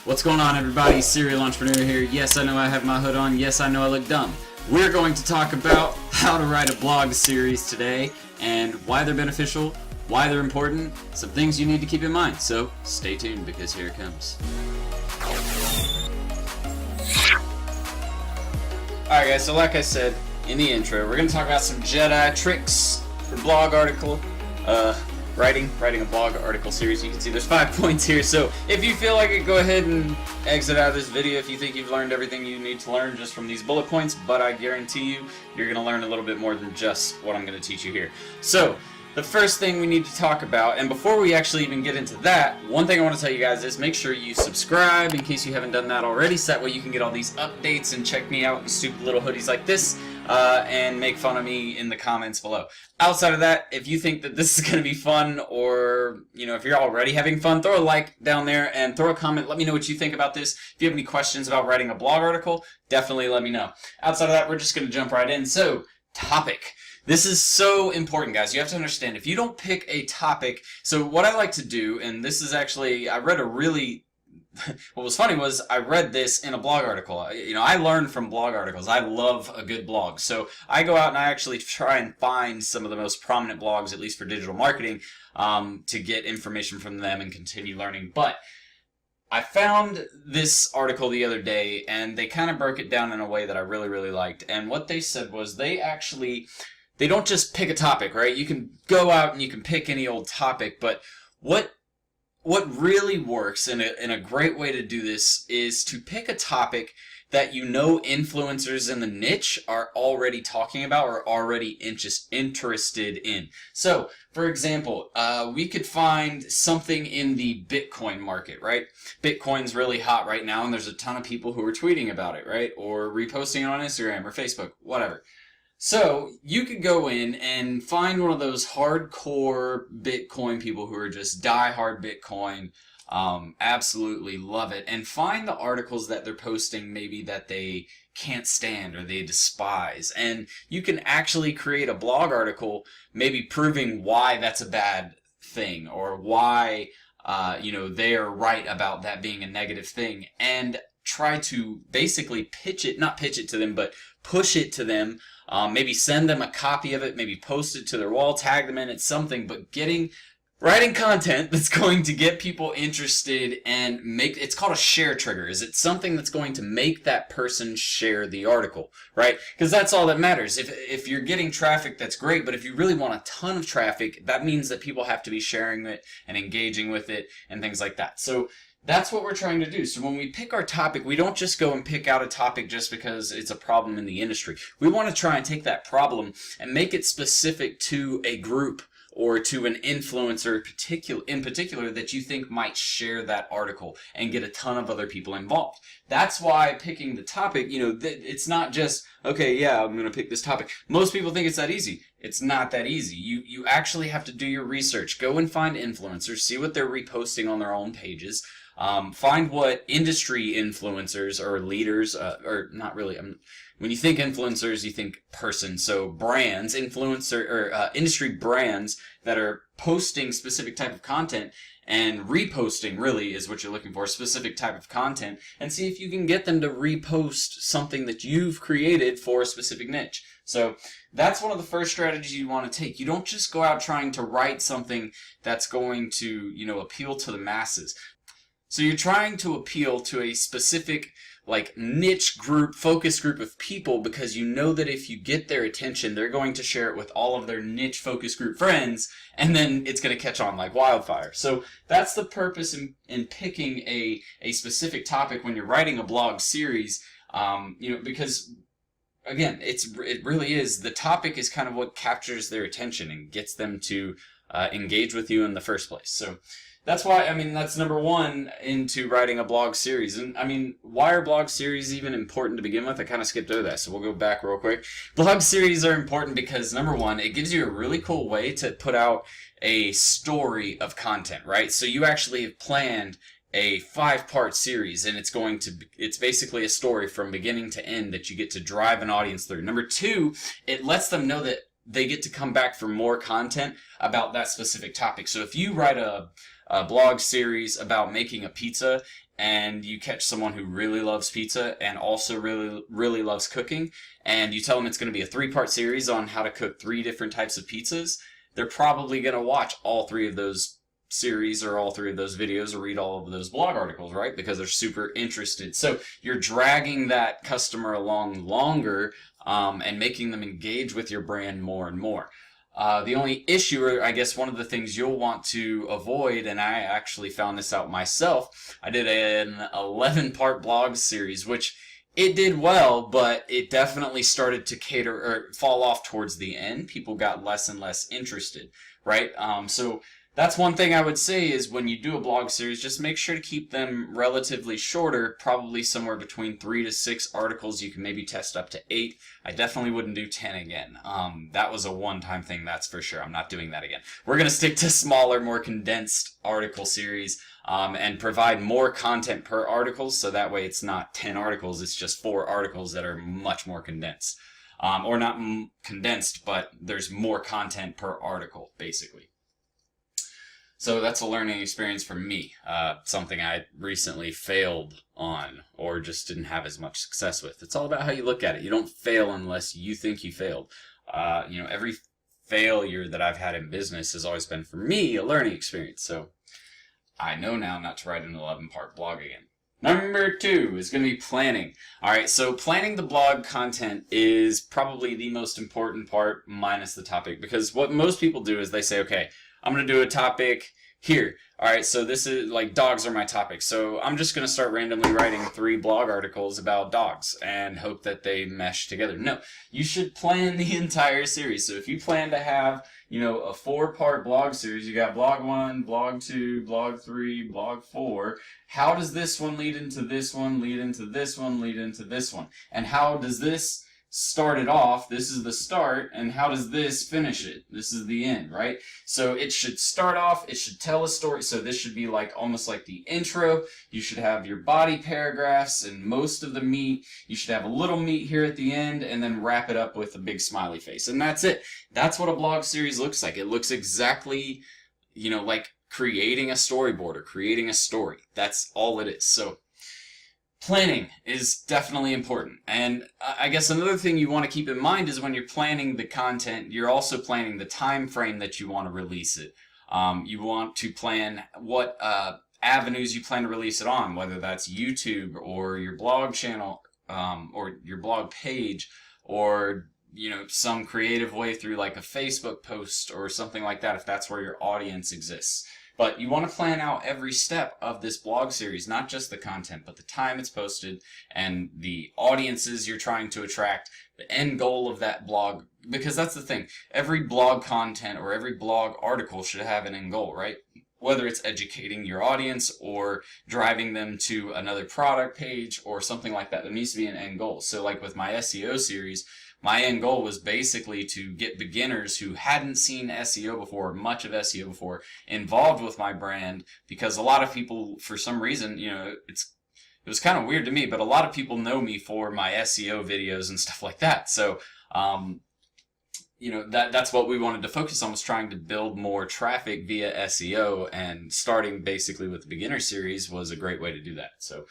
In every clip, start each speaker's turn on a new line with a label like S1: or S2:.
S1: What's going on, everybody? Serial Entrepreneur here. Yes, I know I have my hood on. Yes, I know I look dumb. We're going to talk about how to write a blog series today and why they're beneficial, why they're important, some things you need to keep in mind. So stay tuned because here it comes. Alright guys, so like I said in the intro, we're going to talk about some Jedi tricks for blog article, writing a blog article series. You can see there's 5 points here, so if you feel like it, go ahead and exit out of this video if you think you've learned everything you need to learn just from these bullet points, but I guarantee you, you're going to learn a little bit more than just what I'm going to teach you here. So, the first thing we need to talk about, and before we actually even get into that, one thing I want to tell you guys is make sure you subscribe in case you haven't done that already, so that way you can get all these updates and check me out in stupid little hoodies like this, and make fun of me in the comments below. Outside of that, if you think that this is going to be fun, or, you know, if you're already having fun, throw a like down there and throw a comment. Let me know what you think about this. If you have any questions about writing a blog article, definitely let me know. Outside of that, we're just going to jump right in. So, topic. This is so important, guys. You have to understand, if you don't pick a topic, so what I like to do, and this is actually, I read a really, what was funny was I read this in a blog article. You know, I learn from blog articles. I love a good blog. So I go out and I actually try and find some of the most prominent blogs, at least for digital marketing, to get information from them and continue learning. But I found this article the other day, and they kind of broke it down in a way that I really, really liked. And what they said was they don't just pick a topic, right? You can go out and you can pick any old topic, but what really works, and a great way to do this, is to pick a topic that you know influencers in the niche are already talking about or already interested in. So, for example, we could find something in the Bitcoin market, right? Bitcoin's really hot right now, and there's a ton of people who are tweeting about it, right? Or reposting it on Instagram or Facebook, whatever. So, you could go in and find one of those hardcore Bitcoin people who are just die-hard Bitcoin, absolutely love it, and find the articles that they're posting maybe that they can't stand or they despise. And you can actually create a blog article maybe proving why that's a bad thing, or why, you know, they are right about that being a negative thing, and try to basically not pitch it to them, but push it to them. Maybe send them a copy of it, maybe post it to their wall, tag them in it, something, but writing content that's going to get people interested and it's called a share trigger. Is it something that's going to make that person share the article, right? Because that's all that matters. If you're getting traffic, that's great, but if you really want a ton of traffic, that means that people have to be sharing it and engaging with it and things like that. So that's what we're trying to do. So when we pick our topic, we don't just go and pick out a topic just because it's a problem in the industry. We want to try and take that problem and make it specific to a group or to an influencer in particular that you think might share that article and get a ton of other people involved. That's why picking the topic, you know, it's not just, okay, yeah, I'm going to pick this topic. Most people think it's that easy. It's not that easy. You actually have to do your research. Go and find influencers, see what they're reposting on their own pages. Find what industry influencers or leaders, or not really, when you think influencers, you think person. So brands, industry brands that are posting specific type of content and reposting really is what you're looking for, specific type of content, and see if you can get them to repost something that you've created for a specific niche. So that's one of the first strategies you want to take. You don't just go out trying to write something that's going to, you know, appeal to the masses. So you're trying to appeal to a specific, like, niche group, focus group of people, because you know that if you get their attention, they're going to share it with all of their niche focus group friends, and then it's going to catch on like wildfire. So that's the purpose in picking a specific topic when you're writing a blog series, you know, because again, it really is, the topic is kind of what captures their attention and gets them to engage with you in the first place. So that's why, I mean, that's number one into writing a blog series. And, I mean, why are blog series even important to begin with? I kind of skipped over that, so we'll go back real quick. Blog series are important because, number one, it gives you a really cool way to put out a story of content, right? So you actually have planned a 5-part series, and it's basically a story from beginning to end that you get to drive an audience through. Number two, it lets them know that they get to come back for more content about that specific topic. So if you write a blog series about making a pizza, and you catch someone who really loves pizza and also really loves cooking, and you tell them it's going to be a 3-part series on how to cook 3 different types of pizzas, they're probably going to watch all 3 of those series or all 3 of those videos or read all of those blog articles, right? Because they're super interested. So you're dragging that customer along longer and making them engage with your brand more and more. The only issue, or I guess one of the things you'll want to avoid, and I actually found this out myself, I did an 11-part blog series, which it did well, but it definitely started to cater or fall off towards the end. People got less and less interested, right? So that's one thing I would say is when you do a blog series, just make sure to keep them relatively shorter, probably somewhere between 3 to 6 articles. You can maybe test up to 8. I definitely wouldn't do 10 again. That was a one-time thing, that's for sure. I'm not doing that again. We're going to stick to smaller, more condensed article series and provide more content per article, so that way it's not 10 articles, it's just 4 articles that are much more condensed. Or not condensed, but there's more content per article, basically. So that's a learning experience for me, something I recently failed on or just didn't have as much success with. It's all about how you look at it. You don't fail unless you think you failed. Every failure that I've had in business has always been, for me, a learning experience. So I know now not to write an 11-part blog again. Number 2 is going to be planning. All right, so planning the blog content is probably the most important part minus the topic, because what most people do is they say, okay, I'm going to do a topic here. All right, so this is like dogs are my topic. So I'm just going to start randomly writing 3 blog articles about dogs and hope that they mesh together. No, you should plan the entire series. So if you plan to have, a 4-part blog series, you got blog 1, blog 2, blog 3, blog 4. How does this one lead into this one, lead into this one, lead into this one? And how does this start it off? This is the start, and how does this finish it? This is the end, right? So it should start off, it should tell a story. So this should be like almost like the intro. You should have your body paragraphs and most of the meat. You should have a little meat here at the end and then wrap it up with a big smiley face. And that's it. That's what a blog series looks like. It looks exactly, like creating a storyboard or creating a story. That's all it is. So planning is definitely important. And I guess another thing you want to keep in mind is when you're planning the content, you're also planning the time frame that you want to release it. You want to plan what avenues you plan to release it on, whether that's YouTube or your blog channel or your blog page, or some creative way through like a Facebook post or something like that, if that's where your audience exists. But you want to plan out every step of this blog series, not just the content, but the time it's posted and the audiences you're trying to attract, the end goal of that blog. Because that's the thing. Every blog content or every blog article should have an end goal, right? Whether it's educating your audience or driving them to another product page or something like that, there needs to be an end goal. So like with my SEO series, my end goal was basically to get beginners who hadn't seen SEO before, much of SEO before, involved with my brand, because a lot of people, for some reason, it was kind of weird to me, but a lot of people know me for my SEO videos and stuff like that. So, that's what we wanted to focus on, was trying to build more traffic via SEO, and starting basically with the beginner series was a great way to do that. So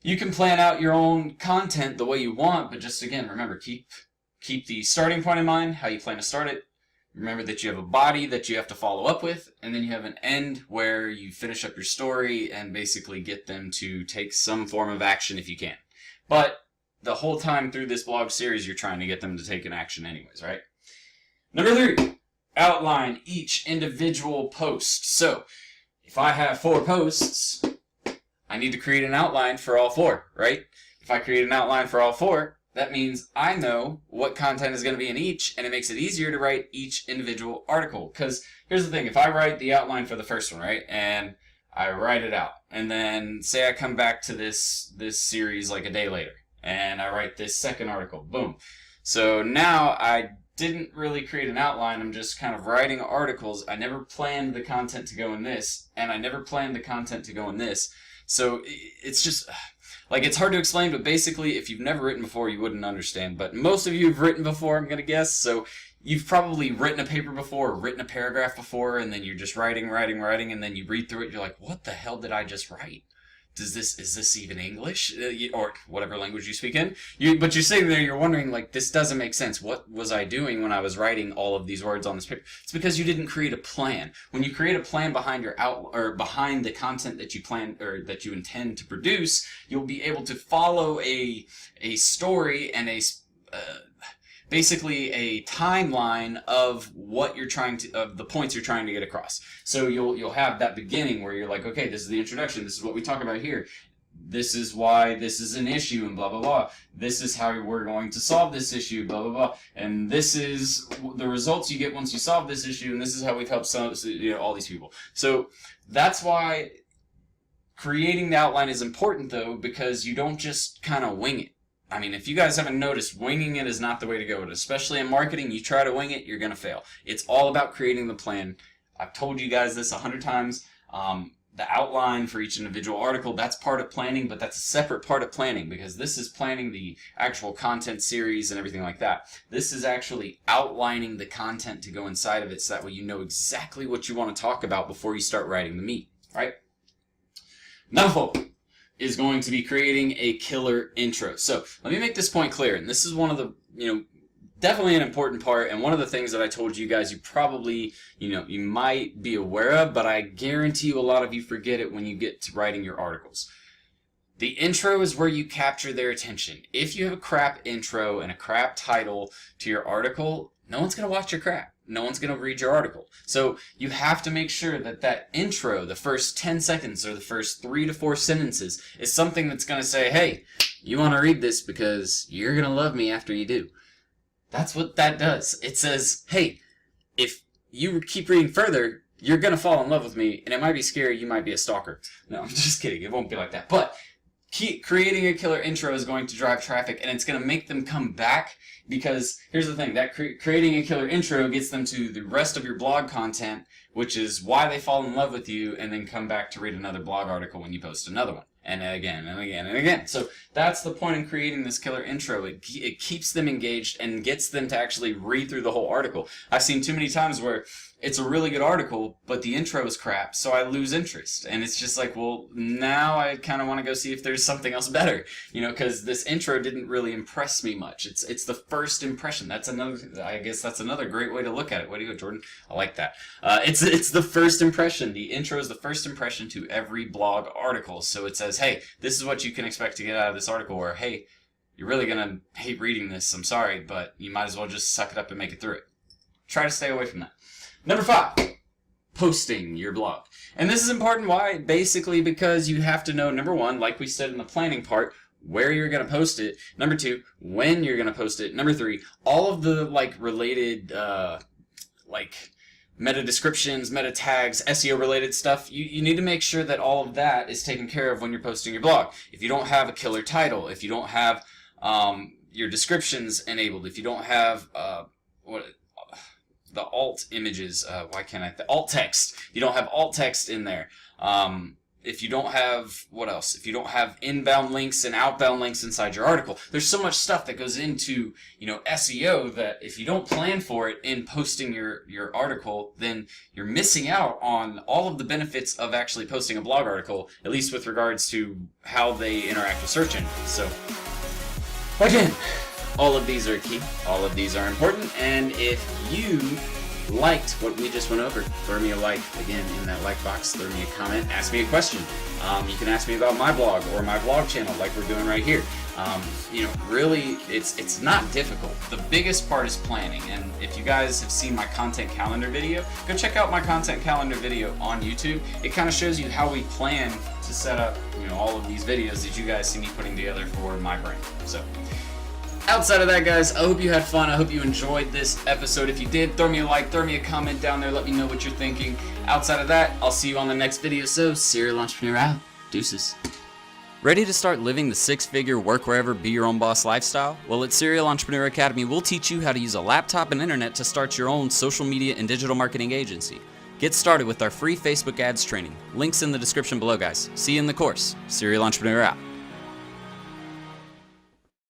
S1: you can plan out your own content the way you want, but just again, remember, keep the starting point in mind, how you plan to start it. Remember that you have a body that you have to follow up with, and then you have an end where you finish up your story and basically get them to take some form of action if you can. But the whole time through this blog series, you're trying to get them to take an action anyways, right? Number 3, outline each individual post. So if I have 4 posts, I need to create an outline for all 4, right? If I create an outline for all 4, that means I know what content is going to be in each, and it makes it easier to write each individual article. Because here's the thing, if I write the outline for the first one, right, and I write it out, and then say I come back to this series like a day later, and I write this second article, boom. So now I didn't really create an outline, I'm just kind of writing articles. I never planned the content to go in this, and I never planned the content to go in this. So it's just, like, it's hard to explain, but basically, if you've never written before, you wouldn't understand. But most of you have written before, I'm going to guess, so you've probably written a paper before, or written a paragraph before, and then you're just writing, and then you read through it, you're like, what the hell did I just write? is this even English? Or whatever language you speak in. But you're sitting there, you're wondering, like, this doesn't make sense. What was I doing when I was writing all of these words on this paper? It's because you didn't create a plan. When you create a plan behind your or behind the content that you plan or that you intend to produce, you'll be able to follow a story and basically a timeline of what you're of the points you're trying to get across. So you'll have that beginning where you're like, okay, this is the introduction, this is what we talk about here, this is why this is an issue, and blah blah blah, this is how we're going to solve this issue, blah blah blah, and this is the results you get once you solve this issue, and this is how we've helped all these people. So that's why creating the outline is important, though, because you don't just kind of wing it. I mean, if you guys haven't noticed, winging it is not the way to go. Especially in marketing, you try to wing it, you're going to fail. It's all about creating the plan. I've told you guys this 100 times. The outline for each individual article, that's part of planning, but that's a separate part of planning, because this is planning the actual content series and everything like that. This is actually outlining the content to go inside of it, so that way you know exactly what you want to talk about before you start writing the meat, right? Number 4 is going to be creating a killer intro. So let me make this point clear, and this is one of the, definitely an important part, and one of the things that I told you guys you probably, you might be aware of, but I guarantee you a lot of you forget it when you get to writing your articles. The intro is where you capture their attention. If you have a crap intro and a crap title to your article, no one's going to watch your crap. No one's going to read your article. So you have to make sure that that intro, the first 10 seconds or the first 3 to 4 sentences, is something that's going to say, hey, you want to read this because you're going to love me after you do. That's what that does. It says, hey, if you keep reading further, you're going to fall in love with me, and it might be scary, you might be a stalker. No, I'm just kidding. It won't be like that. But creating a killer intro is going to drive traffic, and it's going to make them come back, because here's the thing, that creating a killer intro gets them to the rest of your blog content, which is why they fall in love with you and then come back to read another blog article when you post another one. And again, and again, and again. So that's the point in creating this killer intro. It keeps them engaged and gets them to actually read through the whole article. I've seen too many times where it's a really good article, but the intro is crap, so I lose interest. And it's just like, well, now I kind of want to go see if there's something else better, because this intro didn't really impress me much. It's the first impression. I guess that's another great way to look at it. Way to go, Jordan. I like that. It's the first impression. The intro is the first impression to every blog article. So it says, hey, this is what you can expect to get out of this article, or hey, you're really going to hate reading this, I'm sorry, but you might as well just suck it up and make it through it. Try to stay away from that. Number 5, posting your blog. And this is important. Why? Basically because you have to know, number 1, like we said in the planning part, where you're going to post it. Number 2, when you're going to post it. Number 3, all of the related meta descriptions, meta tags, SEO related stuff. You need to make sure that all of that is taken care of when you're posting your blog. If you don't have a killer title, if you don't have your descriptions enabled, if you don't have the alt images, alt text. You don't have alt text in there. If you don't have, what else? If you don't have inbound links and outbound links inside your article, there's so much stuff that goes into, SEO that if you don't plan for it in posting your article, then you're missing out on all of the benefits of actually posting a blog article, at least with regards to how they interact with search engines. So, again, all of these are key, all of these are important, and if you liked what we just went over, throw me a like again in that like box, throw me a comment, ask me a question. You can ask me about my blog or my vlog channel like we're doing right here. Really, it's not difficult. The biggest part is planning, and if you guys have seen my content calendar video, go check out my content calendar video on YouTube. It kind of shows you how we plan to set up, all of these videos that you guys see me putting together for my brand. So, outside of that, guys, I hope you had fun. I hope you enjoyed this episode. If you did, throw me a like, throw me a comment down there. Let me know what you're thinking. Outside of that, I'll see you on the next video. So, Serial Entrepreneur out. Deuces. Ready to start living the 6-figure work wherever, be your own boss lifestyle? Well, at Serial Entrepreneur Academy, we'll teach you how to use a laptop and internet to start your own social media and digital marketing agency. Get started with our free Facebook ads training. Links in the description below, guys. See you in the course. Serial Entrepreneur out.